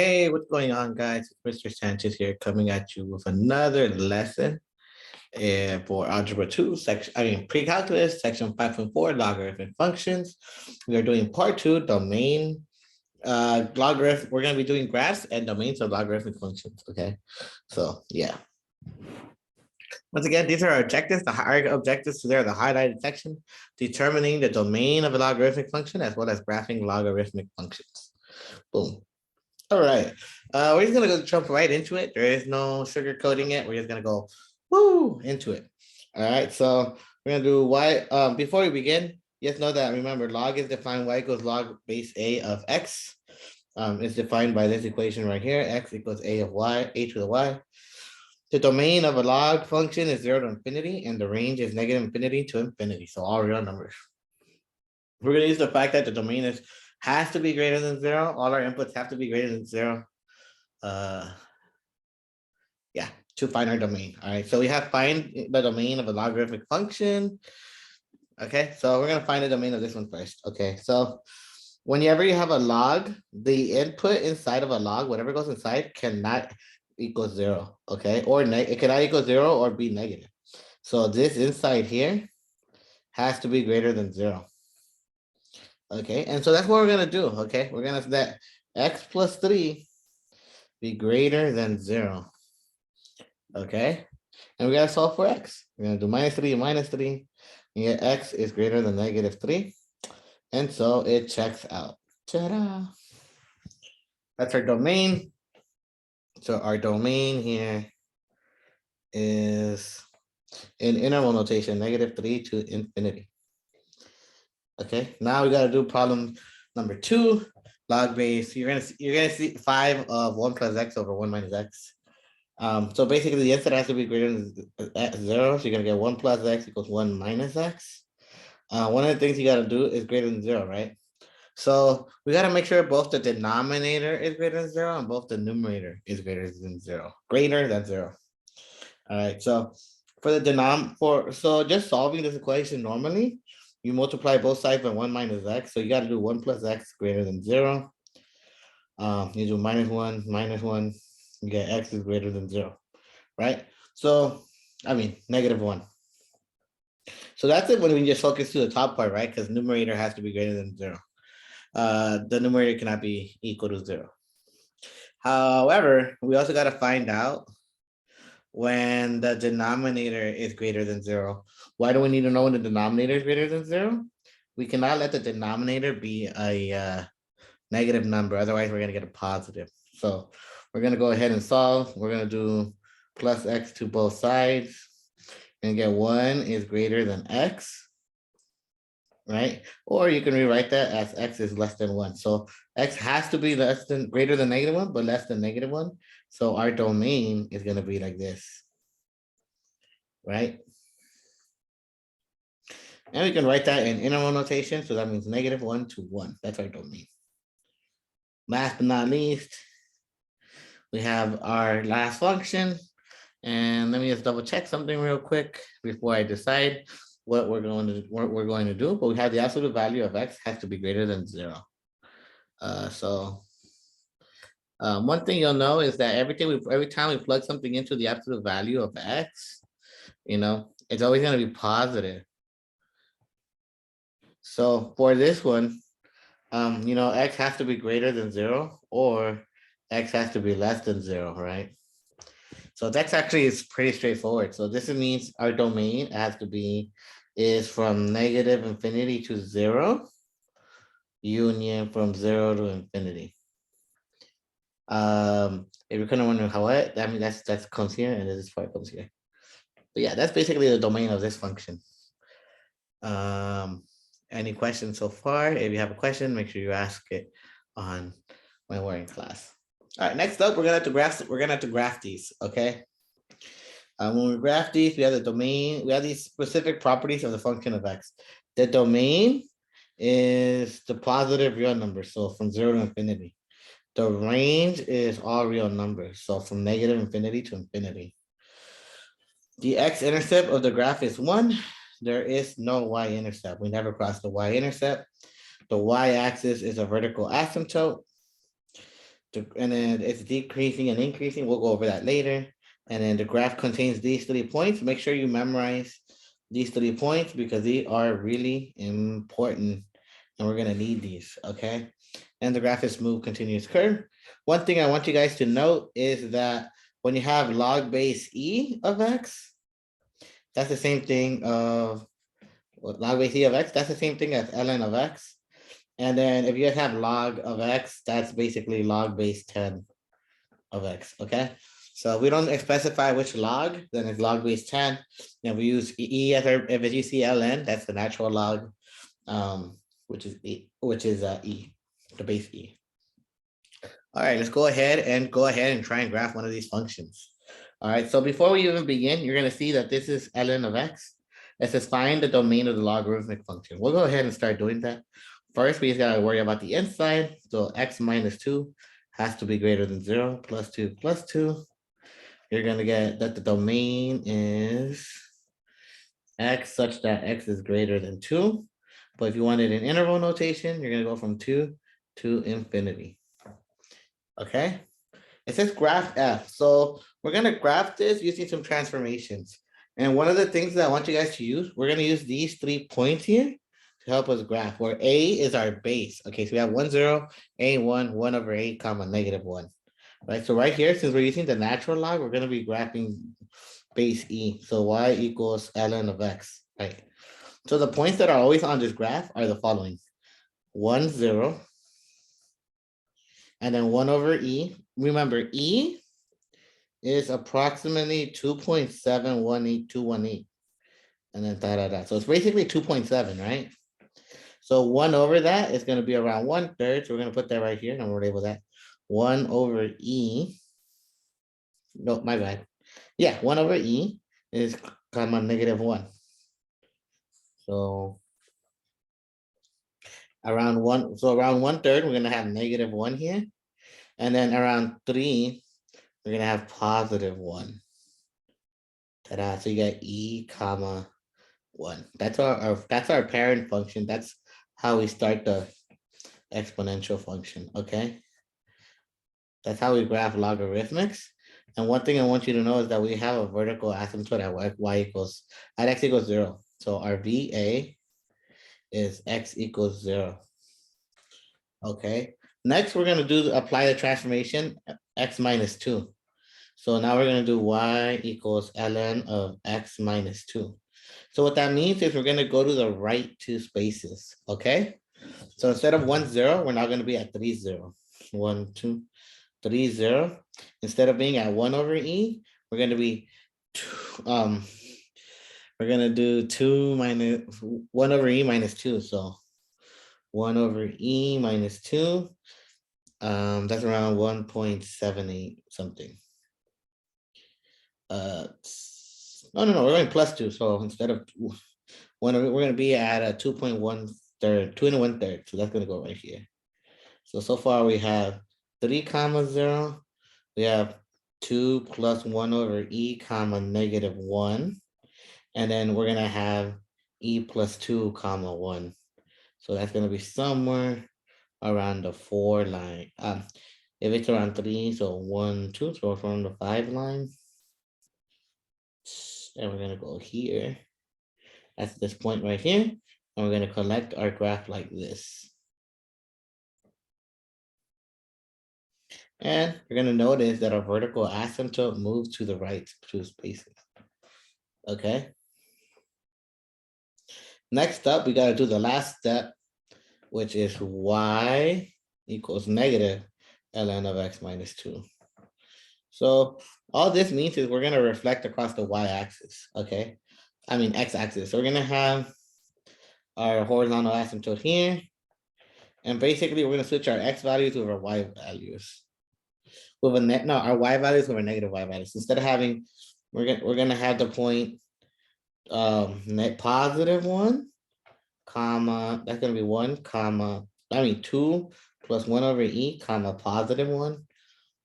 Hey, what's going on, guys? It's Mr. Sanchez here, coming at you with another lesson for Algebra 2, Precalculus, section 5.4, logarithmic functions. We are doing part 2, domain, logarithm. We're going to be doing graphs and domains of logarithmic functions, okay? So, yeah. Once again, these are our objectives. The higher objectives, so they're the highlighted section, determining the domain of a logarithmic function as well as graphing logarithmic functions. Boom. All right. We're just gonna go jump right into it. There is no sugarcoating it. We're just gonna go woo into it. All right. So we're gonna do y. Before we begin, just know that remember log is defined y equals log base a of x. It's defined by this equation right here. X equals a of y, a to the y. The domain of a log function is 0 to infinity, and the range is negative infinity to infinity. So all real numbers. We're gonna use the fact that the domain has to be greater than 0. All our inputs have to be greater than 0. Yeah, to find our domain. All right, so we have find the domain of a logarithmic function. Okay, so we're gonna find the domain of this one first. Okay, so whenever you have a log, the input inside of a log, whatever goes inside, cannot equal 0. Okay, or it cannot equal 0 or be negative. So this inside here has to be greater than 0. Okay, and so that's what we're gonna do. Okay, we're gonna let x plus 3 be greater than 0. Okay, and we gotta solve for x. We're gonna do minus 3 and minus 3, and yet x is greater than negative 3, and so it checks out. Ta-da! That's our domain. So our domain here is in interval notation, negative 3 to infinity. Okay, now we gotta do problem number 2, log base. You're gonna see 5 of 1 plus x over 1 minus x. So basically the answer has to be greater than 0. So you're gonna get 1 plus x equals 1 minus x. One of the things you gotta do is greater than 0, right? So we gotta make sure both the denominator is greater than 0 and both the numerator is greater than 0. Greater than 0. All right, so for the so just solving this equation normally, you multiply both sides by 1 minus x. So you got to do 1 plus x greater than 0. You do minus 1, you get x is greater than 0, right? So, I mean, negative 1. So that's it when we just focus to the top part, right? Because numerator has to be greater than 0. The numerator cannot be equal to 0. However, we also got to find out when the denominator is greater than 0. Why do we need to know when the denominator is greater than 0? We cannot let the denominator be a negative number, otherwise we're going to get a positive. So we're going to go ahead and solve. We're going to do plus x to both sides and get 1 is greater than x, right? Or you can rewrite that as x is less than 1. So x has to be greater than negative 1, but less than negative 1. So our domain is going to be like this, right? And we can write that in interval notation. So that means negative 1 to 1. That's our domain. Last but not least, we have our last function. And let me just double check something real quick before I decide what we're going to do. But we have the absolute value of x has to be greater than 0. One thing you'll know is that every time we plug something into the absolute value of x, it's always going to be positive. So for this one, x has to be greater than 0 or x has to be less than 0, right? So that's actually is pretty straightforward. So this means our domain is from negative infinity to 0, union from 0 to infinity. If you're kind of wondering how that means that's comes here and this part comes here. But yeah, that's basically the domain of this function. Any questions so far? If you have a question, make sure you ask it on when we're in class. All right, next up, we're gonna have to graph these, okay? When we graph these, we have the domain, we have these specific properties of the function of x. The domain is the positive real number, so from 0 to infinity. The range is all real numbers, so from negative infinity to infinity. The x-intercept of the graph is 1. There is no y-intercept. We never cross the y-intercept. The y-axis is a vertical asymptote. And then it's decreasing and increasing. We'll go over that later. And then the graph contains these 3 points. Make sure you memorize these 3 points because they are really important and we're gonna need these, okay? And the graph is smooth continuous curve. One thing I want you guys to note is that when you have log base E of X, that's the same thing of log base E of X, that's the same thing as ln of X. And then if you guys have log of X, that's basically log base 10 of X, okay? So we don't specify which log, then it's log base 10. And we use E as our, if you see ln, that's the natural log, which is E, the base E. All right, let's go ahead and try and graph one of these functions. All right, so before we even begin, you're gonna see that this is ln of X. It says find the domain of the logarithmic function. We'll go ahead and start doing that. First, we just gotta worry about the inside. So X minus 2 has to be greater than 0, plus 2, plus 2. You're gonna get that the domain is X such that X is greater than 2. But if you wanted an interval notation, you're gonna go from 2 to infinity. Okay, it says graph F. So we're gonna graph this using some transformations. And one of the things that I want you guys to use, we're gonna use these 3 points here to help us graph, where A is our base. Okay, so we have 1, 0, A1, 1 over 8, comma, -1. Right, so right here, since we're using the natural log, we're gonna be graphing base E. So Y equals ln of X, right? So the points that are always on this graph are the following: 1, 0, and then 1 over E. Remember, E is approximately 2.718218. And then da. So it's basically 2.7, right? So 1 over that is going to be around 1/3. So we're going to put that right here and we're label that 1 over E. No, my bad. Yeah, 1 over E is comma -1. So around 1, so around 1/3, we're going to have -1 here. And then around 3, we're going to have +1. Ta-da. So you got E comma 1. That's our parent function. That's how we start the exponential function. Okay. That's how we graph logarithmics. And one thing I want you to know is that we have a vertical asymptote at y equals at x equals 0. So our VA is x equals 0. Okay. Next, we're gonna apply the transformation x minus 2. So now we're gonna do y equals ln of x minus 2. So what that means is we're gonna go to the right 2 spaces. Okay. So instead of 1, 0, we're now gonna be at 3, 0. 1, 2, 3, 0. Instead of being at 1 over E, we're gonna be we're gonna do 2 minus 1 over E minus 2. So 1 over E minus 2. That's around 1.78 something. No, we're going plus 2. So instead of 1, we're gonna be at a 2.1 third, 2 and 1/3. So that's gonna go right here. So far we have 3 comma 0. We have 2 plus 1 over E comma -1. And then we're gonna have E plus 2 comma 1. So that's gonna be somewhere around the 4 line. If it's around 3, so 1, 2, so from the 5 line. And we're gonna go here. That's this point right here. And we're gonna collect our graph like this. And you're gonna notice that our vertical asymptote moves to the right 2 spaces. Okay. Next up, we gotta do the last step, which is y equals negative ln of x minus 2. So all this means is we're gonna reflect across the y-axis, okay? I mean x-axis. So we're gonna have our horizontal asymptote here. And basically we're gonna switch our x values with our y values. With a net, no, our y values with our negative y values. Instead of having, we're gonna have the point net +1, comma, that's gonna be 1, comma, 2 plus 1 over E, comma, +1.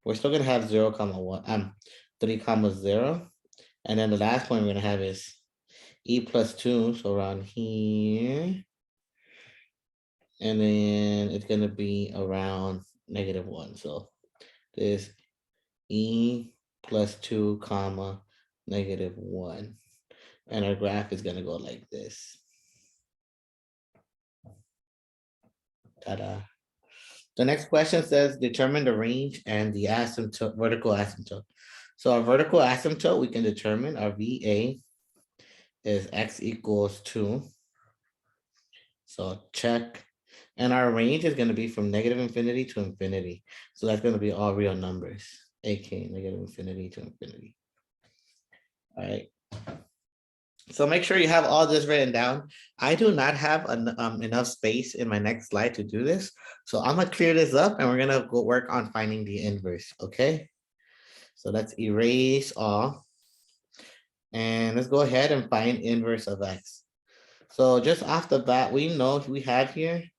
We're still gonna have 0, comma 1, 3, comma 0. And then the last point we're gonna have is E plus 2, so around here. And then it's gonna be around -1. So this e plus 2 comma -1. And our graph is going to go like this. Ta-da. The next question says determine the range and the asymptote, vertical asymptote. So our vertical asymptote, we can determine our VA is x equals 2. So check. And our range is going to be from -infinity to infinity. So that's going to be all real numbers, aka -infinity to infinity. All right. So make sure you have all this written down. I do not have enough space in my next slide to do this. So I'm gonna clear this up and we're gonna go work on finding the inverse, okay? So let's erase all. And let's go ahead and find inverse of x. So just off the bat, we know we have here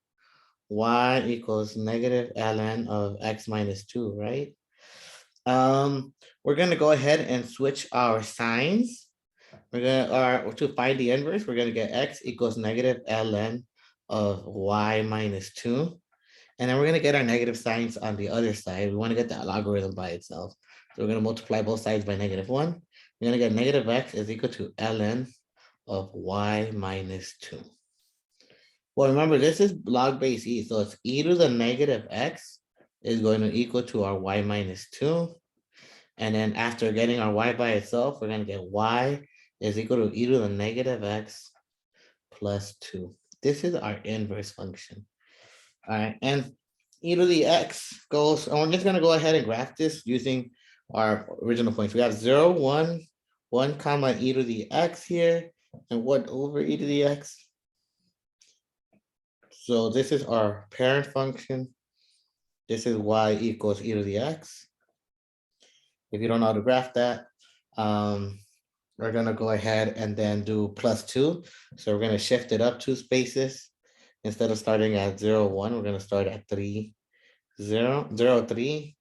y equals -ln of x minus 2, right? We're gonna go ahead and switch our signs. We're gonna, to find the inverse, we're gonna get x equals -ln of y minus 2. And then we're gonna get our negative signs on the other side. We wanna get that logarithm by itself. So we're gonna multiply both sides by -1. We're gonna get negative x is equal to ln of y minus 2. Well, remember, this is log base e, so it's e to the negative x is going to equal to our y minus 2. And then after getting our y by itself, we're going to get y is equal to e to the negative x plus 2. This is our inverse function. All right, and e to the x goes, and we're just going to go ahead and graph this using our original points. We have 0, 1, 1 comma e to the x here, and 1 over e to the x. So this is our parent function. This is y equals e to the x. If you don't know how to graph that, we're gonna go ahead and then do +2. So we're gonna shift it up 2 spaces. Instead of starting at 0, 1, we're gonna start at 3, 0, 0, 3.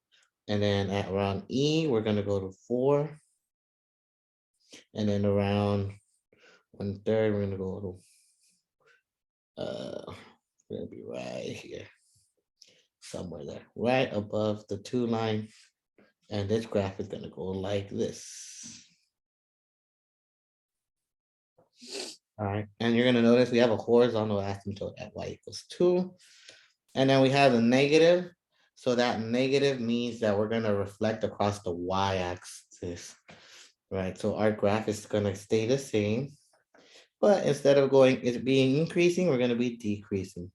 And then at around E, we're gonna go to 4. And then around 1/3, we're gonna go to, we're gonna be right here. Somewhere there, right above the 2 line. And this graph is gonna go like this. All right, and you're gonna notice we have a horizontal asymptote at y equals 2. And then we have a negative. So that negative means that we're gonna reflect across the y-axis, right? So our graph is gonna stay the same, but instead of being increasing, we're gonna be decreasing.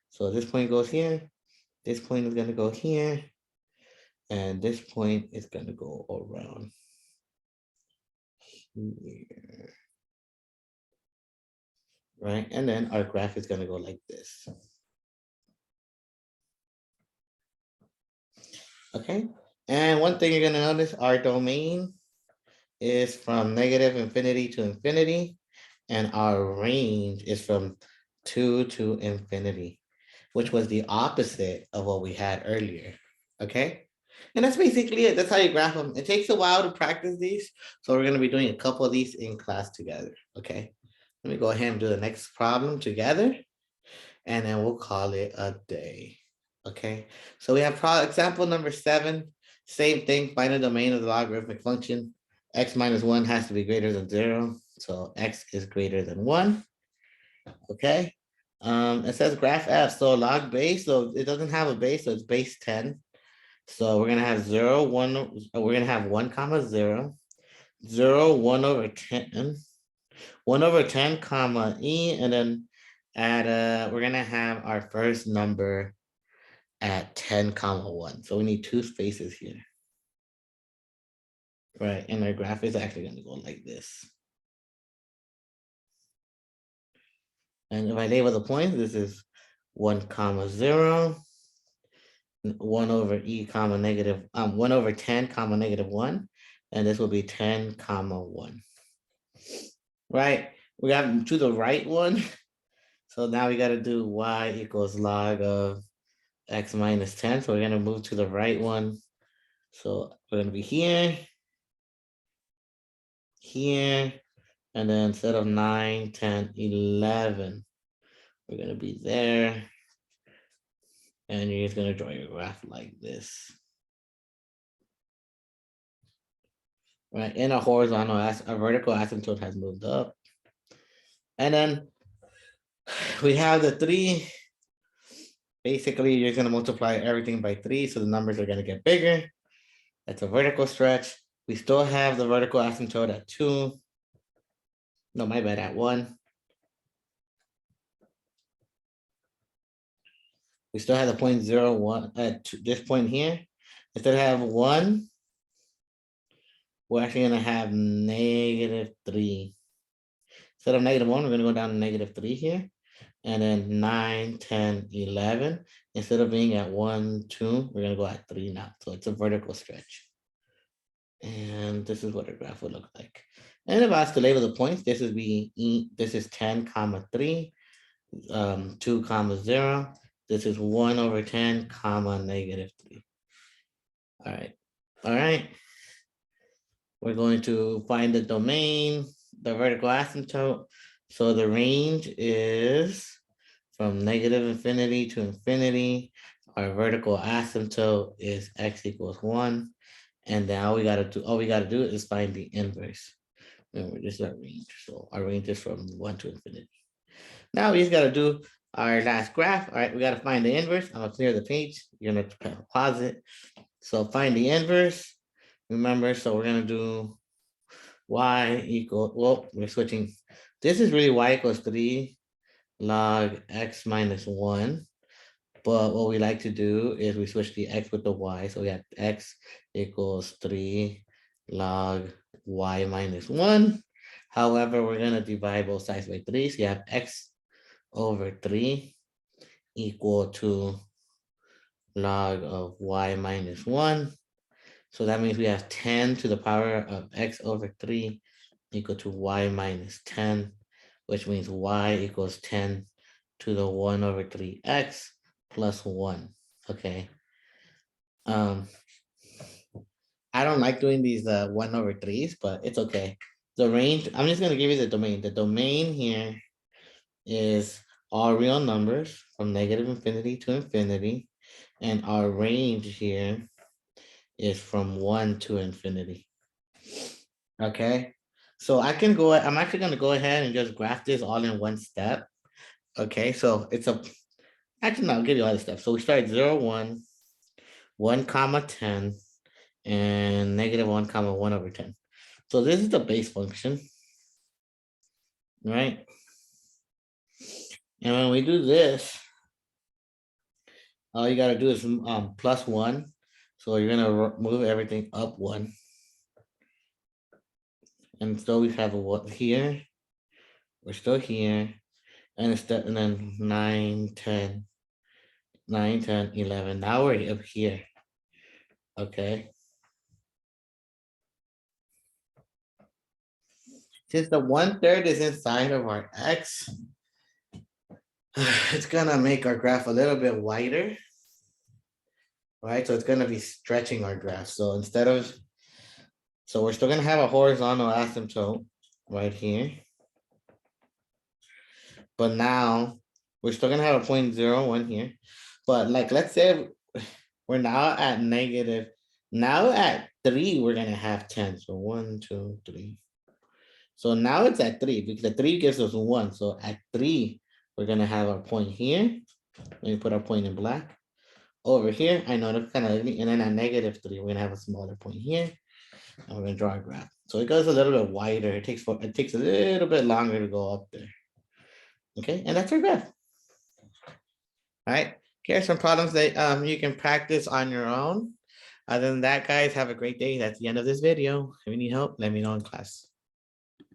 So this point goes here, this point is gonna go here, and this point is gonna go around here. Right, and then our graph is gonna go like this. Okay, and one thing you're gonna notice, our domain is from -infinity to infinity, and our range is from 2 to infinity, which was the opposite of what we had earlier. Okay, and that's basically it. That's how you graph them. It takes a while to practice these, so we're gonna be doing a couple of these in class together. Okay, let me go ahead and do the next problem together, and then we'll call it a day. Okay, so we have example number 7. Same thing, find the domain of the logarithmic function. X minus 1 has to be greater than 0. So x is greater than 1. Okay. It says graph f. So log base, so it doesn't have a base, so it's base 10. So we're gonna have 0, 1, we're gonna have 1 comma 0, 0, 1 over 10, 1 over 10 comma e, and then at we're gonna have our first number at 10 comma 1. So we need 2 spaces here. Right, and our graph is actually gonna go like this. And if I label the points, this is 1 comma 0, 1 over e comma negative, 1 over 10 comma -1, and this will be 10 comma 1. Right, we got to the right one. So now we got to do y equals log of x minus 10. So we're going to move to the right one. So we're going to be here, here, and then instead of 9, 10, 11, we're going to be there. And you're just going to draw your graph like this. right? In a horizontal, a vertical asymptote has moved up. And then we have the 3. Basically, you're going to multiply everything by 3, so the numbers are going to get bigger. That's a vertical stretch. We still have the vertical asymptote at 2. No, my bad, at 1. We still have the 0.01 at this point here. Instead of have 1, we're actually going to have -3. Instead of -1, we're going to go down to -3 here. And then 9, 10, 11. Instead of being at 1, 2, we're going to go at 3 now. So it's a vertical stretch. And this is what a graph would look like. And if I was to label the points, this is this is 10, 3, 2, 0. This is 1/10, -3. All right. All right. We're going to find the domain, the vertical asymptote. So the range is from -infinity to infinity. Our vertical asymptote is x equals 1. And then all we gotta do is find the inverse. Remember, this is our range. So our range is from 1 to infinity. Now we just gotta do our last graph. All right, we gotta find the inverse. I'm gonna clear the page. You're gonna pause it. So find the inverse. Remember, so we're gonna do y equal, well, we're switching. This is really y equals 3 log x minus 1. But what we like to do is we switch the x with the y. So we have x equals 3 log y minus 1. However, we're going to divide both sides by 3. So you have x over 3 equal to log of y minus 1. So that means we have 10 to the power of x over 3 equal to y minus 10, which means y equals 10 to the 1 over 3x plus 1. Okay. I don't like doing these 1/3s, but it's okay. The range, I'm just gonna give you the domain. The domain here is all real numbers from -infinity to infinity. And our range here is from 1 to infinity. Okay. So I'm actually gonna go ahead and just graph this all in one step. Okay, so actually, no, I'll give you all the steps. So we start 0, 1, 1, 10, and -1, 1/10. So this is the base function, right? And when we do this, all you gotta do is plus 1. So you're gonna move everything up 1. And so we have a what here. We're still here. And then 9, 10, 9, 10, 11. Now we're up here. Okay. Since the 1/3 is inside of our x, it's gonna make our graph a little bit wider, right? So it's gonna be stretching our graph. So so we're still gonna have a horizontal asymptote right here. But now we're still gonna have a 0.01 here. But like, let's say we're now at negative. Now at 3, we're gonna have 10. So 1, 2, 3. So now it's at 3 because the 3 gives us 1. So at 3, we're gonna have our point here. Let me put our point in black. Over here, I know that's kind of ugly. And then at -3, we're gonna have a smaller point here. And we're gonna draw a graph. So it goes a little bit wider. It takes a little bit longer to go up there. Okay, and that's our graph. All right. Here's some problems that you can practice on your own. Other than that, guys, have a great day. That's the end of this video. If you need help, let me know in class.